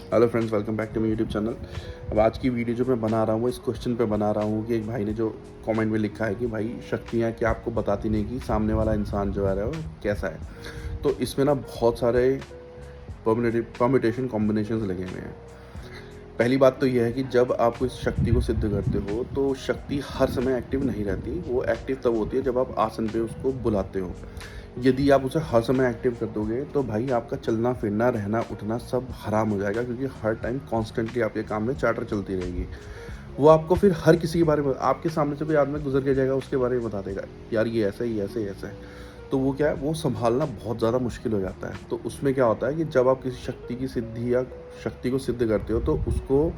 Hello friends, welcome back to my YouTube channel. अब आज की वीडियो जो मैं बना रहा हूँ वो इस क्वेश्चन पे बना रहा हूँ कि एक भाई ने जो कमेंट में लिखा है कि भाई शक्तियाँ क्या आपको बताती नहीं कि सामने वाला इंसान जो है वो कैसा है। तो इसमें ना बहुत सारे परम्यूटेशन कॉम्बिनेशंस लगे हुए हैं। पहली बात तो यह है कि जब आप इस शक्ति को सिद्ध करते हो तो शक्ति हर समय एक्टिव नहीं रहती। वो एक्टिव तब होती है जब आप आसन पे उसको बुलाते हो। यदि आप उसे हर समय एक्टिव कर दोगे तो भाई आपका चलना फिरना रहना उठना सब हराम हो जाएगा, क्योंकि हर टाइम कॉन्स्टेंटली आपके काम में चाटर चलती रहेगी। वो आपको फिर हर किसी के बारे में, आपके सामने से कोई आदमी गुजर के जाएगा उसके बारे में बता देगा, यार ये ऐसा ही ऐसे ही ऐसा है। तो वो क्या है, वो संभालना बहुत ज़्यादा मुश्किल हो जाता है। तो उसमें क्या होता है कि जब आप किसी शक्ति की सिद्धि या शक्ति को सिद्ध करते हो तो उसको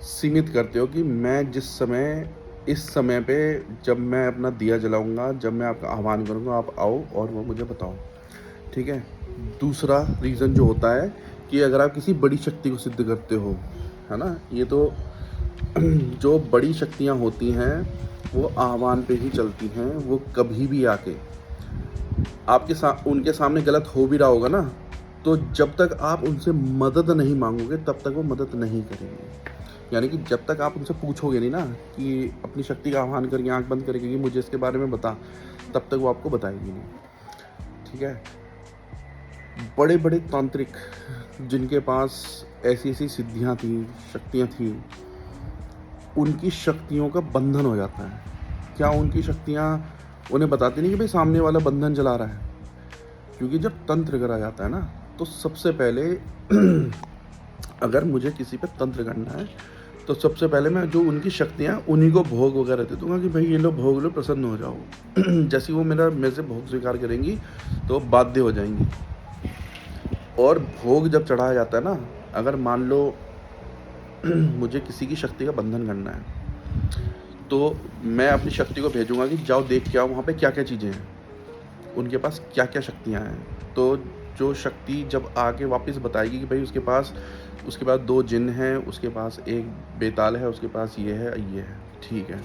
सीमित करते हो कि मैं जिस समय, इस समय पे जब मैं अपना दिया जलाऊंगा, जब मैं आपका आह्वान करूंगा, आप आओ और वो मुझे बताओ। ठीक है। दूसरा रीज़न जो होता है कि अगर आप किसी बड़ी शक्ति को सिद्ध करते हो, है ना, ये तो जो बड़ी शक्तियाँ होती हैं वो आह्वान पे ही चलती हैं। वो कभी भी आके उनके सामने गलत हो भी रहा होगा ना, तो जब तक आप उनसे मदद नहीं मांगोगे तब तक वो मदद नहीं करेंगे। यानी कि जब तक आप उनसे पूछोगे नहीं ना कि अपनी शक्ति का आह्वान करके आंख बंद करके कि मुझे इसके बारे में बता, तब तक वो आपको बताएगी नहीं। ठीक है। बड़े बड़े तांत्रिक जिनके पास ऐसी ऐसी सिद्धियाँ थी, शक्तियाँ थी, उनकी शक्तियों का बंधन हो जाता है। क्या उनकी शक्तियाँ उन्हें बताती नहीं कि भाई सामने वाला बंधन चला रहा है? क्योंकि जब तंत्र करा जाता है ना, तो सबसे पहले अगर मुझे किसी पे तंत्र करना है तो सबसे पहले मैं जो उनकी शक्तियाँ उन्हीं को भोग वगैरह दे दूंगा कि भाई ये लो भोग लो, प्रसन्न हो जाओ। जैसे वो मेरे से भोग स्वीकार करेंगी तो बाध्य हो जाएंगी। और भोग जब चढ़ाया जाता है ना, अगर मान लो मुझे किसी की शक्ति का बंधन करना है तो मैं अपनी शक्ति को भेजूंगा कि जाओ देख के आओ वहाँ पे क्या क्या चीज़ें हैं, उनके पास क्या क्या शक्तियाँ हैं। तो जो शक्ति जब आके वापस बताएगी कि भाई उसके पास 2 जिन हैं, उसके पास 1 बेताल है, उसके पास ये है, ठीक है।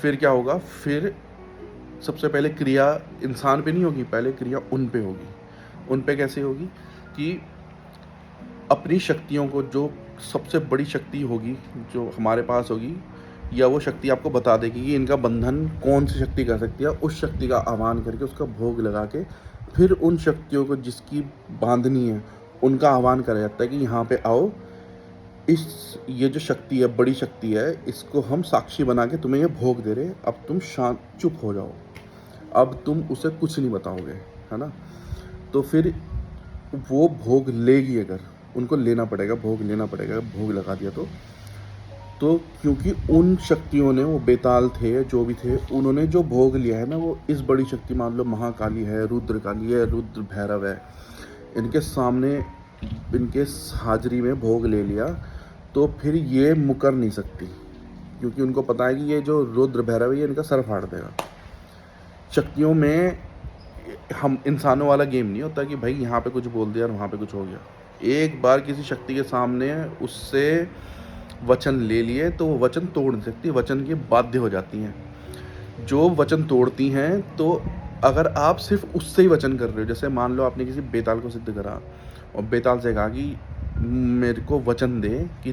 फिर क्या होगा, फिर सबसे पहले क्रिया इंसान पे नहीं होगी, पहले क्रिया उन पे होगी। उन पे कैसे होगी कि अपनी शक्तियों को, जो सबसे बड़ी शक्ति होगी जो हमारे पास होगी, या वो शक्ति आपको बता देगी कि इनका बंधन कौन सी शक्ति कर सकती है, उस शक्ति का आह्वान करके उसका भोग लगा के फिर उन शक्तियों को जिसकी बांधनी है उनका आह्वान करा जाता है कि यहाँ पे आओ, ये जो शक्ति है, बड़ी शक्ति है, इसको हम साक्षी बना के तुम्हें ये भोग दे रहे, अब तुम शांत चुप हो जाओ, अब तुम उसे कुछ नहीं बताओगे, है ना। तो फिर वो भोग लेगी, अगर उनको लेना पड़ेगा, भोग लेना पड़ेगा, भोग लगा दिया तो क्योंकि उन शक्तियों ने, वो बेताल थे जो भी थे, उन्होंने जो भोग लिया है ना, वो इस बड़ी शक्ति, मान लो महाकाली है, रुद्र काली है, रुद्र भैरव है, इनके सामने, इनके हाजिरी में भोग ले लिया, तो फिर ये मुकर नहीं सकती, क्योंकि उनको पता है कि ये जो रुद्र भैरव है ये इनका सर फाड़ देगा। शक्तियों में हम इंसानों वाला गेम नहीं होता कि भाई यहाँ पे कुछ बोल दिया और वहाँ पे कुछ हो गया। एक बार किसी शक्ति के सामने उससे वचन ले लिए तो वो वचन तोड़ नहीं सकती, वचन के बाध्य हो जाती हैं। जो वचन तोड़ती हैं, तो अगर आप सिर्फ उससे ही वचन कर रहे हो, जैसे मान लो आपने किसी बेताल को सिद्ध करा और बेताल से कहा कि मेरे को वचन दे, कि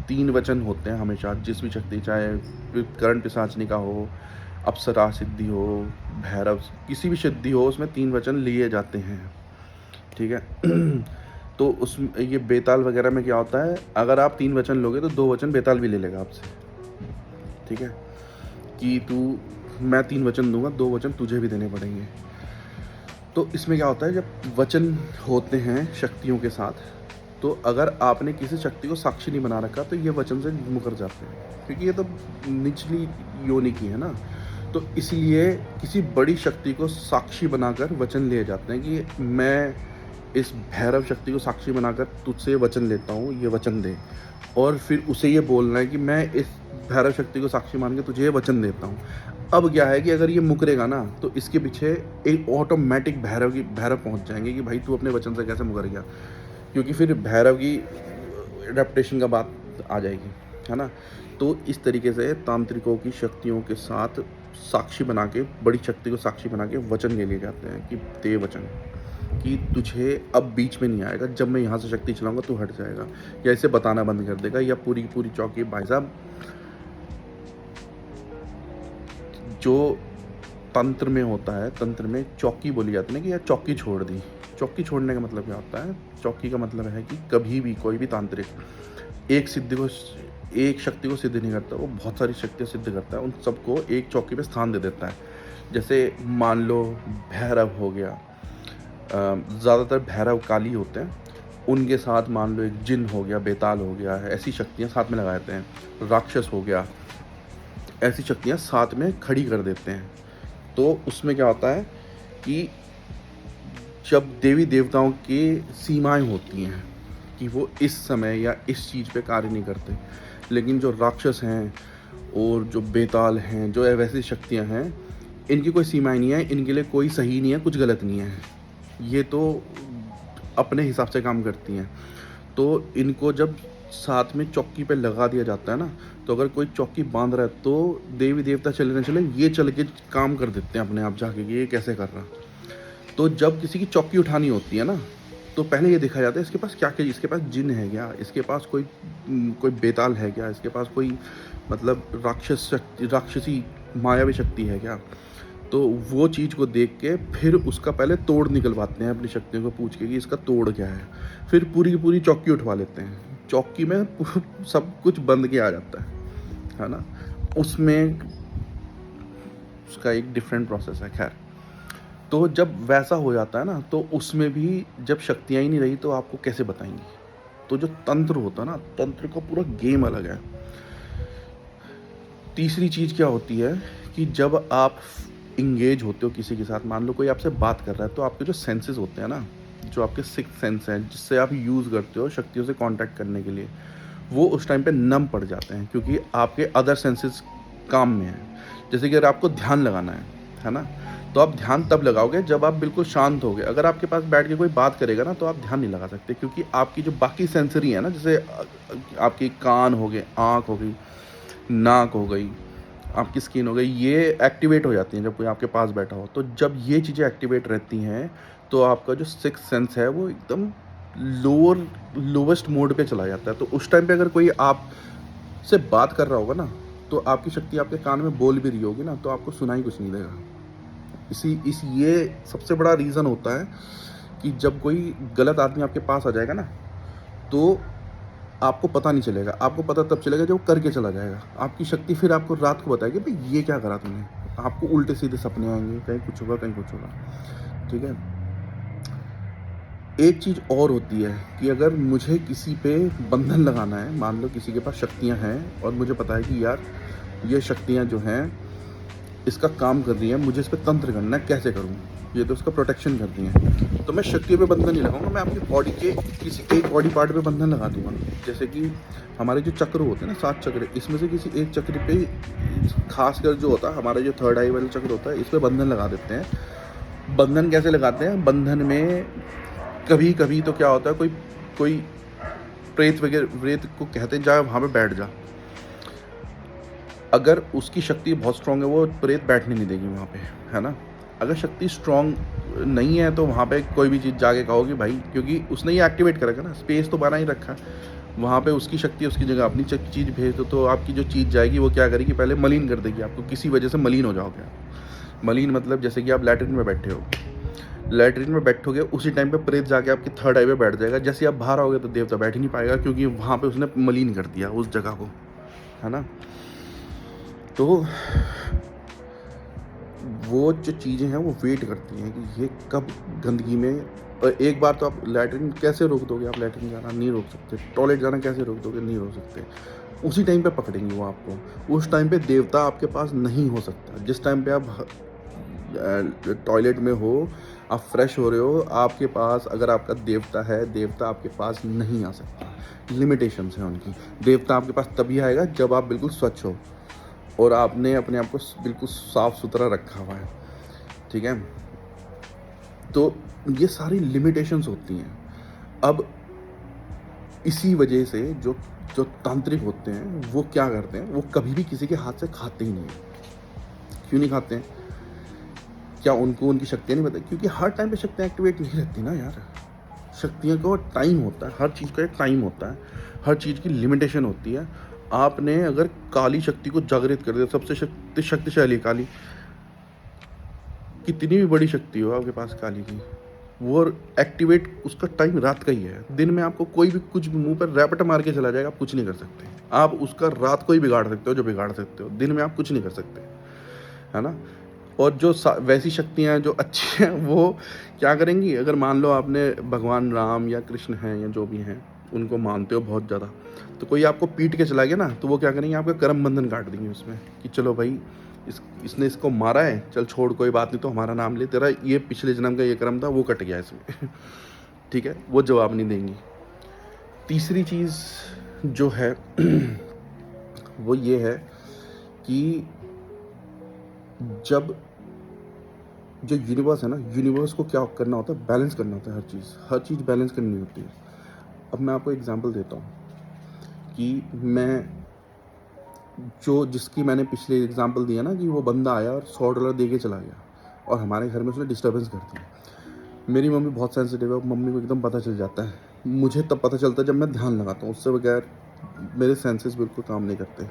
3 वचन होते हैं हमेशा जिस भी शक्ति, चाहे करण पिशाचनी का हो, अप्सरा सिद्धि हो, भैरव, किसी भी सिद्धि हो, उसमें 3 वचन लिए जाते हैं। ठीक है। तो उस ये बेताल वगैरह में क्या होता है, अगर आप 3 वचन लोगे तो 2 वचन बेताल भी ले लेगा आपसे। ठीक है, कि मैं 3 वचन दूंगा, 2 वचन तुझे भी देने पड़ेंगे। तो इसमें क्या होता है, जब वचन होते हैं शक्तियों के साथ, तो अगर आपने किसी शक्ति को साक्षी नहीं बना रखा तो ये वचन से मुकर जाते हैं, क्योंकि ये तो निचली योनि की है ना। तो इसलिए किसी बड़ी शक्ति को साक्षी बनाकर वचन लिए जाते हैं कि मैं इस भैरव शक्ति को साक्षी बनाकर तुझसे वचन लेता हूँ, ये वचन दे। और फिर उसे ये बोलना है कि मैं इस भैरव शक्ति को साक्षी मान के तुझे ये वचन देता हूँ। अब क्या है कि अगर ये मुकरेगा ना, तो इसके पीछे एक ऑटोमेटिक भैरव पहुँच जाएंगे कि भाई तू अपने वचन से कैसे मुकर गया, क्योंकि फिर भैरव की एडेप्टेशन का बात आ जाएगी, है ना। तो इस तरीके से तांत्रिकों की शक्तियों के साथ साक्षी बना के, बड़ी शक्ति को साक्षी बना के वचन ले लिए जाते हैं कि दे वचन, कि तुझे अब बीच में नहीं आएगा, जब मैं यहाँ से शक्ति चलाऊंगा तू हट जाएगा, या इसे बताना बंद कर देगा, या पूरी की पूरी चौकी। भाई साहब, जो तंत्र में होता है, तंत्र में चौकी बोली जाती है ना कि यार चौकी छोड़ दी। चौकी छोड़ने का मतलब क्या होता है? चौकी का मतलब है कि कभी भी कोई भी तांत्रिक एक शक्ति को सिद्ध नहीं करता, वो बहुत सारी शक्तियाँ सिद्ध करता है, उन सबको एक चौकी पे स्थान दे देता है। जैसे मान लो भैरव हो गया, ज़्यादातर भैरव काली होते हैं, उनके साथ मान लो एक जिन हो गया, बेताल हो गया, ऐसी शक्तियाँ साथ में लगा देते हैं। राक्षस हो गया, ऐसी शक्तियाँ साथ में खड़ी कर देते हैं। तो उसमें क्या होता है कि जब देवी देवताओं की सीमाएं होती हैं कि वो इस समय या इस चीज़ पे कार्य नहीं करते, लेकिन जो राक्षस हैं और जो बेताल हैं, जो वैसी शक्तियां हैं, इनकी कोई सीमाएं नहीं है, इनके लिए कोई सही नहीं है, कुछ गलत नहीं है, ये तो अपने हिसाब से काम करती हैं। तो इनको जब साथ में चौकी पे लगा दिया जाता है ना, तो अगर कोई चौकी बांध रहा है तो देवी देवता चले न चले, ये चल के काम कर देते हैं अपने आप जाके कि ये कैसे कर रहा। तो जब किसी की चौकी उठानी होती है ना, तो पहले ये देखा जाता है इसके पास क्या क्या, इसके पास जिन है क्या, इसके पास कोई बेताल है क्या, इसके पास कोई मतलब राक्षसी मायावी शक्ति है क्या। तो वो चीज़ को देख के फिर उसका पहले तोड़ निकलवाते हैं अपनी शक्तियों को पूछ के कि इसका तोड़ क्या है, फिर पूरी की पूरी चौकी उठवा लेते हैं। चौकी में सब कुछ बंद किया आ जाता है ना। उसमें उसका एक डिफरेंट प्रोसेस है। खैर, तो जब वैसा हो जाता है ना, तो उसमें भी जब शक्तियाँ ही नहीं रही तो आपको कैसे बताएंगी। तो जो तंत्र होता है ना, तंत्र का पूरा गेम अलग है। तीसरी चीज़ क्या होती है कि जब आप इंगेज होते हो किसी के साथ, मान लो कोई आपसे बात कर रहा है, तो आपके जो सेंसेस होते हैं ना, जो आपके सिक्स सेंस हैं जिससे आप यूज़ करते हो शक्तियों से कांटेक्ट करने के लिए, वो उस टाइम पे नम पड़ जाते हैं, क्योंकि आपके अदर सेंसेस काम में हैं। जैसे कि अगर आपको ध्यान लगाना है ना, तो आप ध्यान तब लगाओगे जब आप बिल्कुल शांत होगे। अगर आपके पास बैठ के कोई बात करेगा ना, तो आप ध्यान नहीं लगा सकते, क्योंकि आपकी जो बाकी सेंसरी है ना, जैसे आपकी कान हो गए, आँख हो गई, नाक हो गई, आपकी स्किन हो गई, ये एक्टिवेट हो जाती हैं जब कोई आपके पास बैठा हो। तो जब ये चीज़ें एक्टिवेट रहती हैं, तो आपका जो सिक्स सेंस है वो एकदम लोवेस्ट मोड पे चला जाता है। तो उस टाइम पे अगर कोई आप से बात कर रहा होगा ना, तो आपकी शक्ति आपके कान में बोल भी रही होगी ना, तो आपको सुनाई कुछ नहीं देगा। ये सबसे बड़ा रीज़न होता है कि जब कोई गलत आदमी आपके पास आ जाएगा ना, तो आपको पता नहीं चलेगा। आपको पता तब चलेगा जब वो करके चला जाएगा। आपकी शक्ति फिर आपको रात को बताएगी भाई ये क्या करा तुमने। आपको उल्टे सीधे सपने आएंगे, कहीं कुछ होगा, कहीं कुछ होगा। ठीक है। एक चीज़ और होती है कि अगर मुझे किसी पे बंधन लगाना है, मान लो किसी के पास शक्तियाँ हैं और मुझे पता है कि यार ये शक्तियाँ जो हैं इसका काम कर रही है, मुझे इस पर तंत्र करना है, कैसे करूँ, ये तो उसका प्रोटेक्शन कर रही है, तो मैं शक्तियों पे बंधन नहीं लगाऊंगा, मैं अपनी बॉडी के किसी एक बॉडी पार्ट पे बंधन लगा दूंगा। जैसे कि हमारे जो चक्र होते हैं ना, 7 चक्र, इसमें से किसी एक चक्र पे खासकर जो होता है हमारा जो थर्ड आई वाला चक्र होता है, इस पर बंधन लगा देते हैं। बंधन कैसे लगाते हैं? बंधन में कभी कभी तो क्या होता है, कोई प्रेत को कहते हैं जा वहाँ पे बैठ जा। अगर उसकी शक्ति बहुत स्ट्रांग है, वो प्रेत बैठने नहीं देगी वहाँ पे, है ना। अगर शक्ति स्ट्रांग नहीं है तो वहाँ पे कोई भी चीज़ जाके कहोगे भाई, क्योंकि उसने ये एक्टिवेट करेगा ना, स्पेस तो बना ही रखा है वहाँ पे, उसकी शक्ति उसकी जगह अपनी चीज़ भेज दो, तो आपकी जो चीज़ जाएगी वो क्या करेगी, पहले मलिन कर देगी आपको, किसी वजह से मलिन हो जाओगे। मलिन मतलब जैसे कि आप लैट्रिन में बैठे हो, लैट्रिन में बैठोगे, उसी टाइम पे प्रेत जाके आपकी थर्ड आई पे बैठ जाएगा। जैसे आप बाहर आओगे तो देवता बैठ ही नहीं पाएगा, क्योंकि वहाँ पे उसने मलिन कर दिया उस जगह को, है ना। तो वो जो चीज़ें हैं वो वेट करती हैं कि ये कब गंदगी में, और एक बार तो आप लैट्रिन कैसे रोक दोगे, आप लैट्रिन जाना नहीं रोक सकते, टॉयलेट जाना कैसे रोक दोगे, नहीं रोक सकते। उसी टाइम पे पकड़ेंगे वो आपको। उस टाइम पे देवता आपके पास नहीं हो सकता। जिस टाइम पे आप टॉयलेट में हो, आप फ्रेश हो रहे हो, आपके पास अगर आपका देवता है, देवता आपके पास नहीं आ सकता। लिमिटेशंस हैं उनकी। देवता आपके पास तभी आएगा जब आप बिल्कुल स्वच्छ हो और आपने अपने आप को बिल्कुल साफ़ सुथरा रखा हुआ है। ठीक है। तो ये सारी लिमिटेशंस होती हैं। अब इसी वजह से जो तांत्रिक होते हैं वो क्या करते हैं, वो कभी भी किसी के हाथ से खाते ही नहीं हैं। क्यों नहीं खाते हैं? क्या उनको उनकी शक्तियाँ नहीं पता? क्योंकि हर टाइम पे शक्तियाँ एक्टिवेट नहीं रहती ना यार। शक्तियों को टाइम होता है, हर चीज़ का एक टाइम होता है, हर चीज़ की लिमिटेशन होती है। आपने अगर काली शक्ति को जागृत कर दिया, सबसे शक्तिशाली काली, कितनी भी बड़ी शक्ति हो आपके पास काली की, वो एक्टिवेट उसका टाइम रात का ही है। दिन में आपको कोई भी कुछ भी मुँह पर रैपट मार के चला जाएगा, आप कुछ नहीं कर सकते। आप उसका रात को ही बिगाड़ सकते हो जो बिगाड़ सकते हो, दिन में आप कुछ नहीं कर सकते, है ना? और जो वैसी शक्तियाँ जो अच्छी हैं वो क्या करेंगी, अगर मान लो आपने भगवान राम या कृष्ण हैं या जो भी हैं उनको मानते हो बहुत ज़्यादा, तो कोई आपको पीट के चला गया ना, तो वो क्या करेंगे, आपका कर्म बंधन काट देंगे उसमें कि चलो भाई इसने इसको मारा है, चल छोड़ कोई बात नहीं, तो हमारा नाम ले, तेरा ये पिछले जन्म का ये कर्म था वो कट गया इसमें ठीक है, वो जवाब नहीं देंगी। तीसरी चीज़ जो है वो ये है कि जब जो यूनिवर्स है ना, यूनिवर्स को क्या करना होता है, बैलेंस करना होता है। हर चीज़ बैलेंस करनी होती है। अब मैं आपको एग्जांपल देता हूँ कि मैं जिसकी मैंने पिछले एग्जांपल दिया ना कि वो बंदा आया और $100 दे के चला गया और हमारे घर में उसने डिस्टर्बेंस कर दी। मेरी मम्मी बहुत सेंसिटिव है, मम्मी को एकदम पता चल जाता है। मुझे तब पता चलता है जब मैं ध्यान लगाता हूँ, उससे बगैर मेरे सेंसेस बिल्कुल काम नहीं करते।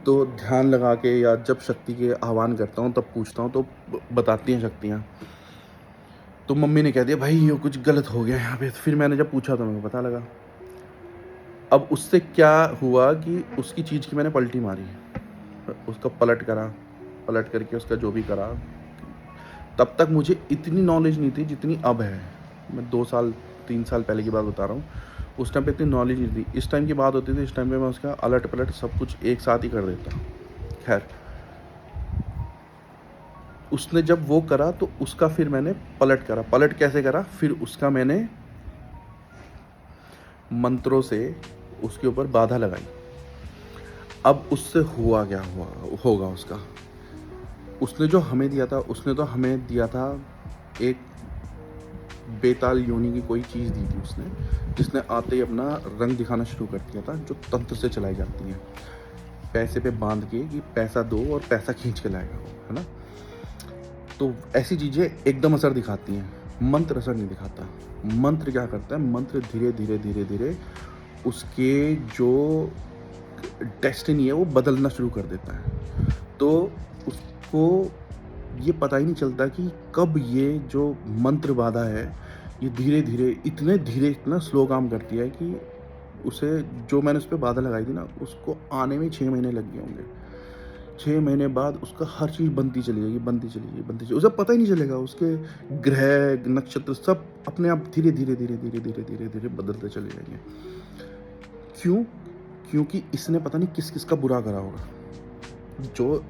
तो ध्यान लगा के या जब शक्ति के आह्वान करता हूँ तब पूछता हूँ, तो बताती हैं शक्तियाँ। तो मम्मी ने कह दिया भाई ये कुछ गलत हो गया यहाँ पे। फिर मैंने जब पूछा तो मेरे को पता लगा। अब उससे क्या हुआ कि उसकी चीज़ की मैंने पलटी मारी, उसका पलट करके उसका जो भी करा। तब तक मुझे इतनी नॉलेज नहीं थी जितनी अब है। मैं 2 साल 3 साल पहले की बात बता रहा हूँ। उस टाइम पे इतनी नॉलेज नहीं थी। इस टाइम की बात होती थी, इस टाइम पे मैं उसका अलट पलट सब कुछ एक साथ ही कर देता। खैर, उसने जब वो करा तो उसका फिर मैंने पलट करा। पलट कैसे करा, फिर उसका मैंने मंत्रों से उसके ऊपर बाधा लगाई। अब उससे हुआ क्या होगा उसका, उसने जो हमें दिया था, उसने तो हमें दिया था एक बेताल योनि की कोई चीज़ दी थी उसने, जिसने आते ही अपना रंग दिखाना शुरू कर दिया था, जो तंत्र से चलाई जाती हैं, पैसे पे बांध के कि पैसा दो और पैसा खींच के लाएगा वो, है ना। तो ऐसी चीज़ें एकदम असर दिखाती हैं, मंत्र असर नहीं दिखाता। मंत्र क्या करता है, मंत्र धीरे धीरे धीरे धीरे उसके जो डेस्टिनी है वो बदलना शुरू कर देता है। तो उसको ये पता ही नहीं चलता कि कब ये जो मंत्र बाधा है ये धीरे धीरे इतना स्लो काम करती है कि उसे, जो मैंने उस पर बाधा लगाई थी ना, उसको आने में 6 महीने लग गए होंगे। 6 महीने बाद उसका हर चीज़ बनती चली जाएगी। उसे पता ही नहीं चलेगा, उसके ग्रह नक्षत्र सब अपने आप धीरे धीरे बदलते चले जाएंगे। क्यों? क्योंकि इसने पता नहीं किस किस का बुरा करा होगा। जो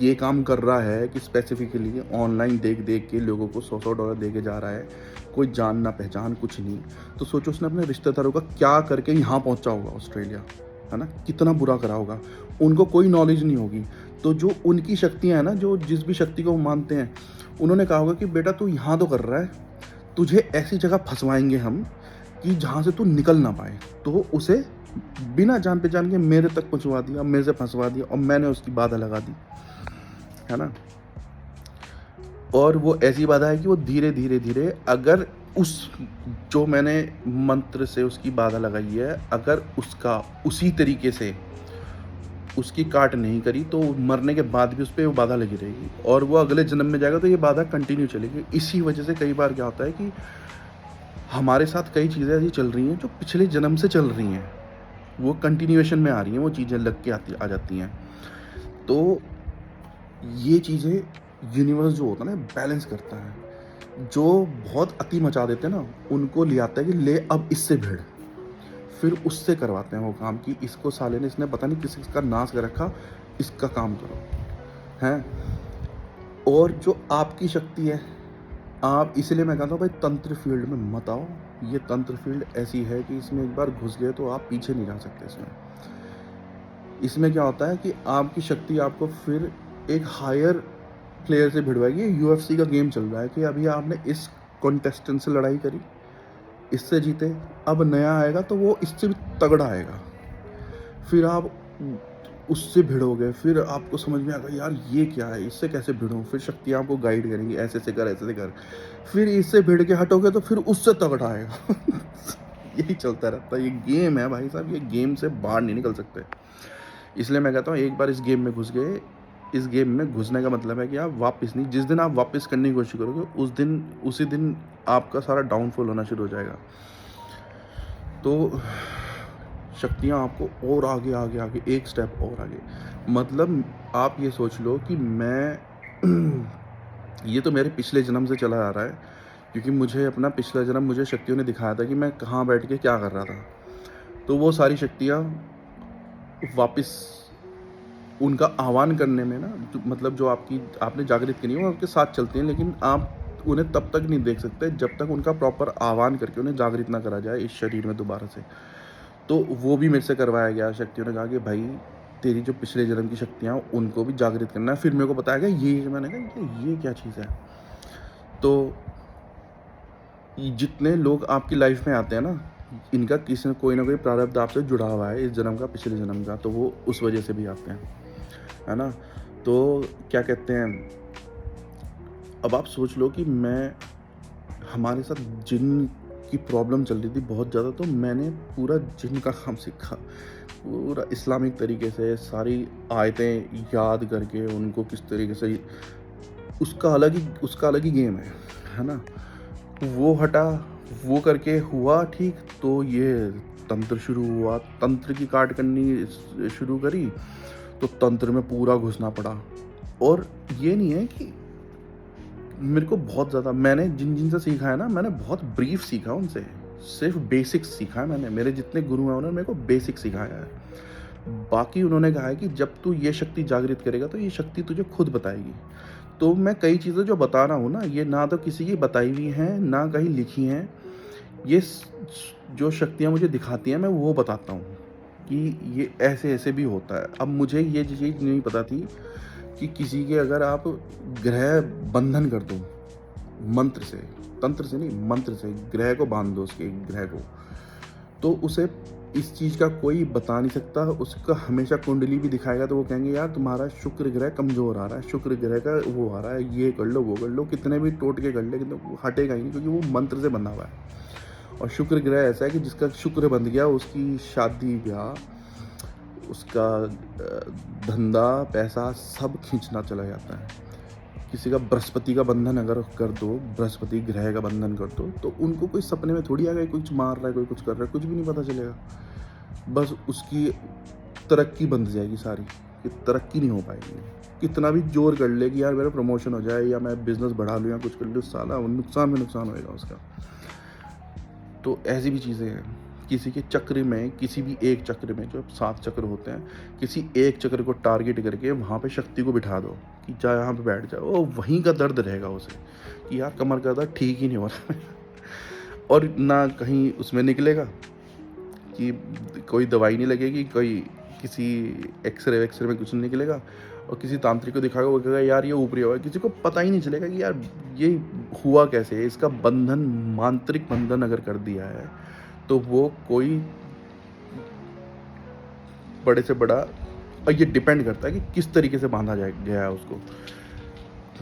ये काम कर रहा है कि स्पेसिफिकली ऑनलाइन देख के लोगों को $100 दे के जा रहा है, कोई जान ना पहचान कुछ नहीं। तो सोचो उसने अपने रिश्तेदारों का क्या करके यहाँ पहुँचा होगा ऑस्ट्रेलिया, है ना, कितना बुरा करा होगा। उनको कोई नॉलेज नहीं होगी। तो जो उनकी शक्तियाँ हैं ना, जो जिस भी शक्ति को वो मानते हैं, उन्होंने कहा होगा कि बेटा तू यहाँ तो कर रहा है, तुझे ऐसी जगह फंसवाएंगे हम कि जहाँ से तू निकल ना पाए। तो उसे बिना जान पहचान के मेरे तक पहुँचवा दिया, मेरे से फंसवा दिया और मैंने उसकी बाधा लगा दी, है ना। और वो ऐसी बाधा है कि वो धीरे धीरे अगर उस जो मैंने मंत्र से उसकी बाधा लगाई है, अगर उसका उसी तरीके से उसकी काट नहीं करी तो मरने के बाद भी उस पर वो बाधा लगी रहेगी और वो अगले जन्म में जाएगा तो ये बाधा कंटिन्यू चलेगी। इसी वजह से कई बार क्या होता है कि हमारे साथ कई चीज़ें ऐसी चल रही हैं जो पिछले जन्म से चल रही हैं, वो कंटिन्यूएशन में आ रही हैं, वो चीज़ें लग के आ जाती हैं। तो ये चीज़ें यूनिवर्स जो होता है ना बैलेंस करता है। जो बहुत अति मचा देते हैं ना, उनको ले आता है कि ले अब इससे भिड़, फिर उससे करवाते हैं वो काम कि इसको साले ने, इसने पता नहीं किस का नाश कर रखा, इसका काम करो, हैं। और जो आपकी शक्ति है, आप, इसलिए मैं कहता हूँ भाई तंत्र फील्ड में मत आओ। ये तंत्र फील्ड ऐसी है कि इसमें एक बार घुस गए तो आप पीछे नहीं जा सकते। इसमें क्या होता है कि आपकी शक्ति आपको फिर एक हायर प्लेयर से भिड़वाएगी। UFC का गेम चल रहा है कि अभी आपने इस कॉन्टेस्टेंट से लड़ाई करी, इससे जीते, अब नया आएगा तो वो इससे भी तगड़ा आएगा। फिर आप उससे भिड़ोगे, फिर आपको समझ में आएगा यार ये क्या है, इससे कैसे भिड़ूँ? फिर शक्तियाँ आपको गाइड करेंगी, ऐसे-ऐसे कर, ऐसे-ऐसे कर। फिर इससे भिड़ के हटोगे तो फिर उससे तगड़ा आएगा। यही चलता रहता है, ये गेम है भाई साहब, ये गेम से बाहर नहीं निकल सकते। इसलिए मैं कहता हूँ एक बार इस गेम में घुस गए, इस गेम में घुसने का मतलब है कि आप वापस नहीं, जिस दिन आप वापस करने की कोशिश करोगे उसी दिन आपका सारा डाउनफॉल होना शुरू हो जाएगा। तो शक्तियाँ आपको और आगे, आगे, आगे, एक स्टेप और आगे, मतलब आप ये सोच लो कि मैं ये तो मेरे पिछले जन्म से चला आ रहा है, क्योंकि मुझे अपना पिछला जन्म मुझे शक्तियों ने दिखाया था कि मैं कहाँ बैठ के क्या कर रहा था। तो वो सारी शक्तियाँ वापस उनका आह्वान करने में ना, मतलब जो आपने जागृत करनी है वो आपके साथ चलते हैं, लेकिन आप उन्हें तब तक नहीं देख सकते जब तक उनका प्रॉपर आह्वान करके उन्हें जागृत ना करा जाए इस शरीर में दोबारा से। तो वो भी मेरे से करवाया गया। शक्तियों ने कहा कि भाई तेरी जो पिछले जन्म की शक्तियाँ उनको भी जागृत करना है। फिर मेरे को बताया गया ये, मैंने कहा ये क्या चीज़ है। तो जितने लोग आपकी लाइफ में आते हैं ना, इनका किसी न कोई ना कोई प्रारब्ध आपसे जुड़ा हुआ है, इस जन्म का, पिछले जन्म का, तो वो उस वजह से भी आते हैं, है ना। तो क्या कहते हैं, अब आप सोच लो कि हमारे साथ जिन की प्रॉब्लम चल रही थी बहुत ज़्यादा, तो मैंने पूरा जिन का काम सीखा, पूरा इस्लामिक तरीके से सारी आयतें याद करके उनको किस तरीके से, उसका अलग ही गेम है ना। वो हटा, वो करके हुआ ठीक, तो ये तंत्र शुरू हुआ, तंत्र की काट करनी शुरू करी, तो तंत्र में पूरा घुसना पड़ा। और ये नहीं है कि मेरे को बहुत ज़्यादा, मैंने जिन से सीखा है ना, मैंने बहुत ब्रीफ सीखा उनसे, सिर्फ बेसिक्स सीखा है मैंने। मेरे जितने गुरु हैं उन्होंने मेरे को बेसिक सिखाया है। बाकी उन्होंने कहा है कि जब तू ये शक्ति जागृत करेगा तो ये शक्ति तुझे खुद बताएगी। तो मैं कई चीज़ें जो बता रहा हूँ ना, ये ना तो किसी की बताई हुई हैं, ना कहीं लिखी हैं। ये जो शक्तियाँ मुझे दिखाती हैं मैं वो बताता हूँ कि ये ऐसे-ऐसे भी होता है। अब मुझे ये चीज़ नहीं पता थी कि किसी के अगर आप ग्रह बंधन कर दो मंत्र से, तंत्र से नहीं, मंत्र से ग्रह को बांध दो, उसके ग्रह को, तो उसे इस चीज़ का कोई बता नहीं सकता। उसका हमेशा कुंडली भी दिखाएगा तो वो कहेंगे यार तुम्हारा शुक्र ग्रह कमज़ोर आ रहा है, शुक्र ग्रह का वो आ रहा है, ये कर लो, वो कर लो, कितने भी टोटके कर ले, कितने वो हटेगा ही नहीं, क्योंकि वो मंत्र से बंधा हुआ है। और शुक्र ग्रह ऐसा है कि जिसका शुक्र बंध गया उसकी शादी ब्याह, उसका धंधा पैसा सब खींचना चला जाता है। किसी का बृहस्पति का बंधन अगर कर दो, बृहस्पति ग्रह का बंधन कर दो, तो उनको कोई सपने में थोड़ी आ गया कुछ मार रहा है, कोई कुछ कर रहा है, कुछ भी नहीं पता चलेगा। बस उसकी तरक्की बंध जाएगी सारी, कि तरक्की नहीं हो पाएगी। कितना भी जोर कर ले कि यार मेरा प्रमोशन हो जाए या मैं बिजनेस बढ़ा लूँ या कुछ कर लूँ, साला नुकसान में नुकसान होएगा उसका। तो ऐसी भी चीज़ें हैं। किसी के चक्र में, किसी भी एक चक्र में, जो 7 चक्र होते हैं, किसी एक चक्र को टारगेट करके वहाँ पे शक्ति को बिठा दो कि जा यहाँ पे बैठ जाओ, वो वहीं का दर्द रहेगा उसे कि यार कमर का दर्द ठीक ही नहीं हो रहा है। और ना कहीं उसमें निकलेगा कि कोई दवाई नहीं लगेगी, कोई किसी एक्सरे वेक्सरे में कुछ नहीं निकलेगा, और किसी तांत्रिक को दिखाएगा वो कहेगा यार ये ऊपरी हुआ है, किसी को पता ही नहीं चलेगा कि यार ये हुआ कैसे है। इसका बंधन, मांत्रिक बंधन अगर कर दिया है तो वो कोई बड़े से बड़ा, और ये डिपेंड करता है कि किस तरीके से बांधा गया है उसको,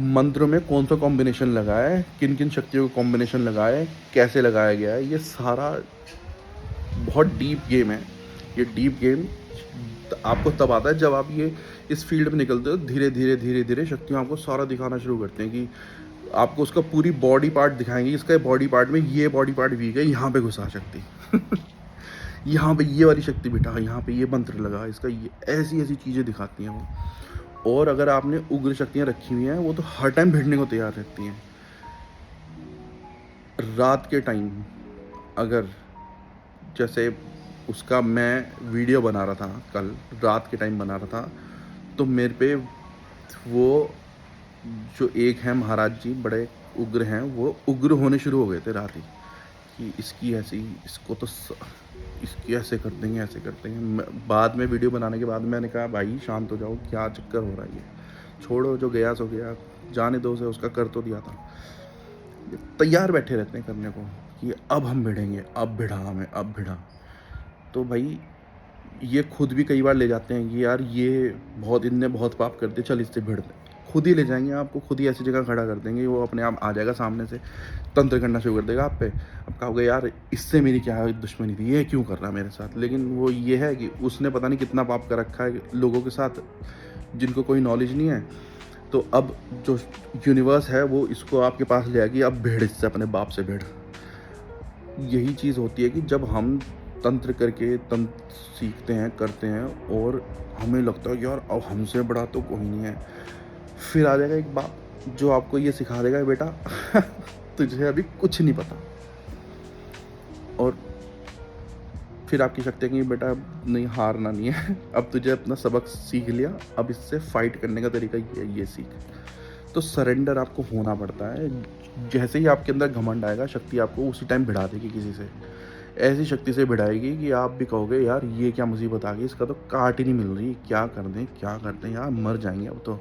मंत्रों में कौन सा कॉम्बिनेशन लगा है, किन किन शक्तियों का कॉम्बिनेशन लगा है, कैसे लगाया गया है, ये सारा बहुत डीप गेम है। ये डीप गेम आपको तब आता है जब आप ये इस फील्ड में निकलते हो। धीरे धीरे धीरे धीरे शक्तियाँ आपको सारा दिखाना शुरू करते हैं कि आपको उसका पूरी बॉडी पार्ट दिखाएंगे, इसका बॉडी पार्ट में ये बॉडी पार्ट वीक है, यहाँ पे घुसा शक्ति यहाँ पे ये वाली शक्ति बिठा, यहाँ पे ये मंत्र लगा, इसका ये, ऐसी ऐसी चीज़ें दिखाती हैं वो। और अगर आपने उग्र शक्तियाँ रखी हुई हैं, वो तो हर टाइम भिड़ने को तैयार रहती हैं। रात के टाइम अगर, जैसे उसका मैं वीडियो बना रहा था कल, रात के टाइम बना रहा था, तो मेरे पे वो जो एक हैं महाराज जी, बड़े उग्र हैं, वो उग्र होने शुरू हो गए थे रात ही कि इसकी ऐसी, इसको तो इसकी ऐसे कर देंगे, ऐसे कर देंगे। बाद में वीडियो बनाने के बाद मैंने कहा भाई शांत हो जाओ, क्या चक्कर हो रहा है, ये छोड़ो, जो गया सो गया, जाने दो उसे, उसका कर तो दिया था। तैयार बैठे रहते हैं करने को कि अब हम भिड़ेंगे, अब भिड़ा हमें, अब भिड़ा। तो भाई ये खुद भी कई बार ले जाते हैं कि यार ये बहुत, इनने बहुत पाप कर दिया, चल इससे भिड़ दे। खुद ही ले जाएँगे आपको, खुद ही ऐसी जगह खड़ा कर देंगे, वो अपने आप आ जाएगा सामने से, तंत्र करना शुरू कर देगा आप पे। अब कहोगे यार इससे मेरी क्या दुश्मनी थी, ये क्यों कर रहा है मेरे साथ? लेकिन वो ये है कि उसने पता नहीं कितना पाप कर रखा है लोगों के साथ, जिनको कोई नॉलेज नहीं है। तो अब जो यूनिवर्स है वो इसको आपके पास ले आएगी, अब भिड़ इससे, अपने बाप से भिड़। यही चीज़ होती है कि जब हम तंत्र करके तंत्र सीखते हैं, करते हैं, और हमें लगता है कि यार अब हमसे बड़ा तो कोई नहीं है, फिर आ जाएगा एक बाप जो आपको ये सिखा देगा, बेटा तुझे अभी कुछ नहीं पता। और फिर आपकी शक्ति है कि बेटा नहीं, हारना नहीं है, अब तुझे अपना सबक सीख लिया, अब इससे फाइट करने का तरीका ये सीख। तो सरेंडर आपको होना पड़ता है। जैसे ही आपके अंदर घमंड आएगा, शक्ति आपको उसी टाइम भिड़ा देगी किसी से, ऐसी शक्ति से भिड़ाएगी कि आप भी कहोगे यार ये क्या मुसीबत आ गई, इसका तो काट ही नहीं मिल रही, क्या कर दें यार, मर जाएंगे अब तो।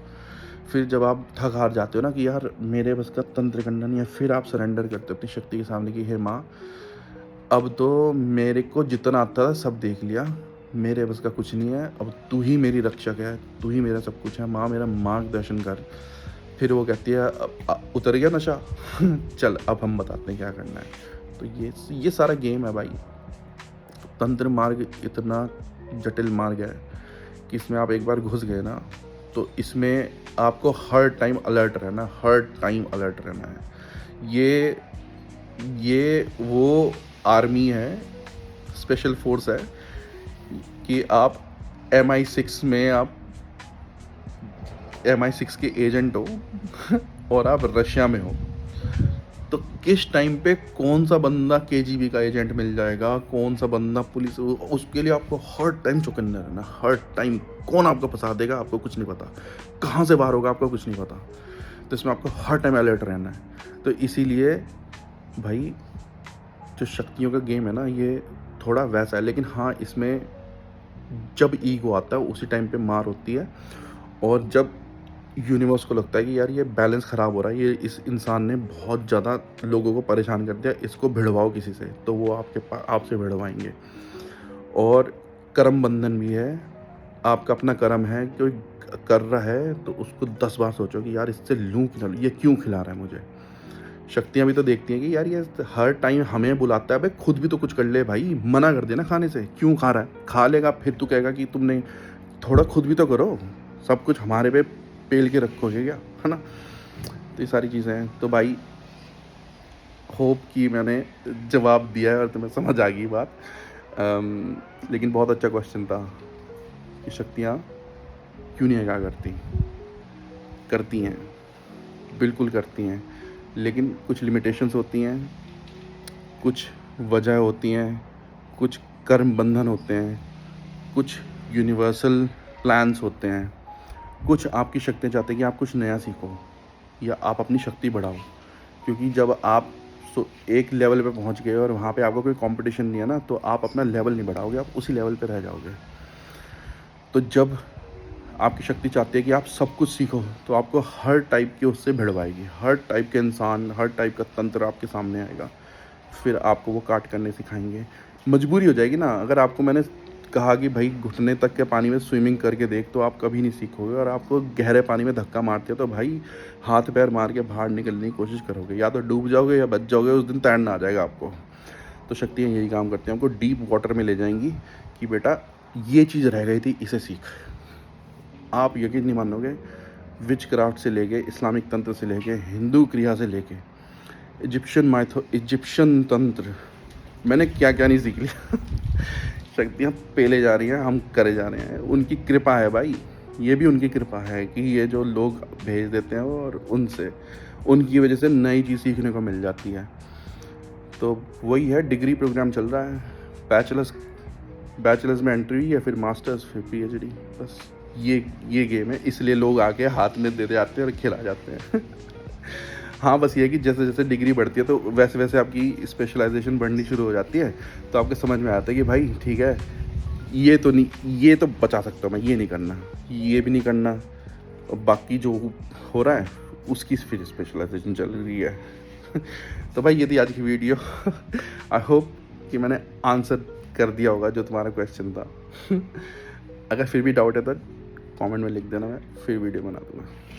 फिर जब आप थक हार जाते हो ना कि यार मेरे बस का तंत्र करना नहीं है, फिर आप सरेंडर करते हो अपनी शक्ति के सामने कि हे माँ, अब तो मेरे को जितना आता था सब देख लिया, मेरे बस का कुछ नहीं है, अब तू ही मेरी रक्षक है, तू ही मेरा सब कुछ है, माँ मेरा मार्गदर्शन कर। फिर वो कहती है उतर गया नशा चल अब हम बताते हैं क्या करना है। तो ये सारा गेम है भाई। तंत्र मार्ग इतना जटिल मार्ग है कि इसमें आप एक बार घुस गए ना, तो इसमें आपको हर टाइम अलर्ट रहना, हर टाइम अलर्ट रहना है। ये वो आर्मी है, स्पेशल फोर्स है कि आप MI6 में, आप MI6 के एजेंट हो और आप रशिया में हो, तो किस टाइम पे कौन सा बंदा KGB का एजेंट मिल जाएगा, कौन सा बंदा पुलिस, उसके लिए आपको हर टाइम चौकन्ने रहना, हर टाइम। कौन आपको फंसा देगा आपको कुछ नहीं पता, कहाँ से बाहर होगा आपको कुछ नहीं पता। तो इसमें आपको हर टाइम अलर्ट रहना है। तो इसीलिए भाई जो शक्तियों का गेम है ना, ये थोड़ा वैसा है, लेकिन हाँ इसमें जब ईगो आता है उसी टाइम पे मार होती है। और जब यूनिवर्स को लगता है कि यार ये बैलेंस ख़राब हो रहा है, ये इस इंसान ने बहुत ज़्यादा लोगों को परेशान कर दिया, इसको भिड़वाओ किसी से, तो वो आपसे भिड़वाएंगे। और कर्म बंधन भी है, आपका अपना कर्म है, कोई कर रहा है तो उसको 10 बार सोचो कि यार इससे लूँ कि ना लूँ, ये क्यों खिला रहा है मुझे। शक्तियाँ भी तो देखती हैं कि यार ये हर टाइम हमें बुलाता है, भाई खुद भी तो कुछ कर ले भाई, मना कर देना खाने से, क्यों खा रहा है, खा लेगा फिर तू कहेगा कि तुमने थोड़ा खुद भी तो करो, सब कुछ हमारे पे पेल के रखोगे क्या, है ना। तो ये सारी चीज़ें हैं। तो भाई होप कि मैंने जवाब दिया है और तुम्हें समझ आ गई बात। लेकिन बहुत अच्छा क्वेश्चन था कि शक्तियाँ क्यों नहीं क्या करती हैं, बिल्कुल करती हैं, लेकिन कुछ लिमिटेशंस होती हैं, कुछ वजह होती हैं, कुछ कर्म बंधन होते हैं, कुछ यूनिवर्सल प्लान्स होते हैं, कुछ आपकी शक्तियाँ चाहते हैं कि आप कुछ नया सीखो या आप अपनी शक्ति बढ़ाओ। क्योंकि जब आप एक लेवल पे पहुंच गए और वहाँ पे आपका कोई कंपटीशन नहीं है ना, तो आप अपना लेवल नहीं बढ़ाओगे, आप उसी लेवल पे रह जाओगे। तो जब आपकी शक्ति चाहती है कि आप सब कुछ सीखो, तो आपको हर टाइप की उससे भिड़वाएगी, हर टाइप के इंसान, हर टाइप का तंत्र आपके सामने आएगा, फिर आपको वो काट करने सिखाएंगे। मजबूरी हो जाएगी ना। अगर आपको मैंने कहा कि भाई घुटने तक के पानी में स्विमिंग करके देख, तो आप कभी नहीं सीखोगे। और आपको गहरे पानी में धक्का मारते हो तो भाई हाथ पैर मार के बाहर निकलने की कोशिश करोगे, या तो डूब जाओगे या बच जाओगे, उस दिन तैरना आ जाएगा आपको। तो शक्तियाँ यही काम करती हैं, हमको डीप वाटर में ले जाएंगी कि बेटा ये चीज़ रह गई थी, इसे सीख। आप यकीन नहीं मानोगे, विच क्राफ्ट से लेके, इस्लामिक तंत्र से लेके, हिंदू क्रिया से लेके, इजिप्शियन तंत्र, मैंने क्या क्या नहीं सीख लिया। शक्तियाँ पेले जा रही हैं, हम करे जा रहे हैं। उनकी कृपा है भाई, ये भी उनकी कृपा है कि ये जो लोग भेज देते हैं और उनकी वजह से नई चीज़ सीखने को मिल जाती है। तो वही है, डिग्री प्रोग्राम चल रहा है, बैचलर्स में एंट्री या फिर मास्टर्स फिर PhD, बस ये गेम है। इसलिए लोग आके हाथ में दे जाते हैं और खिला जाते हैं। हाँ बस ये है कि जैसे जैसे डिग्री बढ़ती है तो वैसे वैसे आपकी स्पेशलाइजेशन बढ़नी शुरू हो जाती है। तो आपको समझ में आता है कि भाई ठीक है, ये तो बचा सकता हूँ मैं, ये नहीं करना, ये भी नहीं करना, और बाकी जो हो रहा है उसकी फिर स्पेशलाइजेशन चल रही है। तो भाई ये थी आज की वीडियो। आई होप कि मैंने आंसर कर दिया होगा जो तुम्हारा क्वेश्चन था। अगर फिर भी डाउट है तो कमेंट में लिख देना, मैं फिर वीडियो बना दूँगा।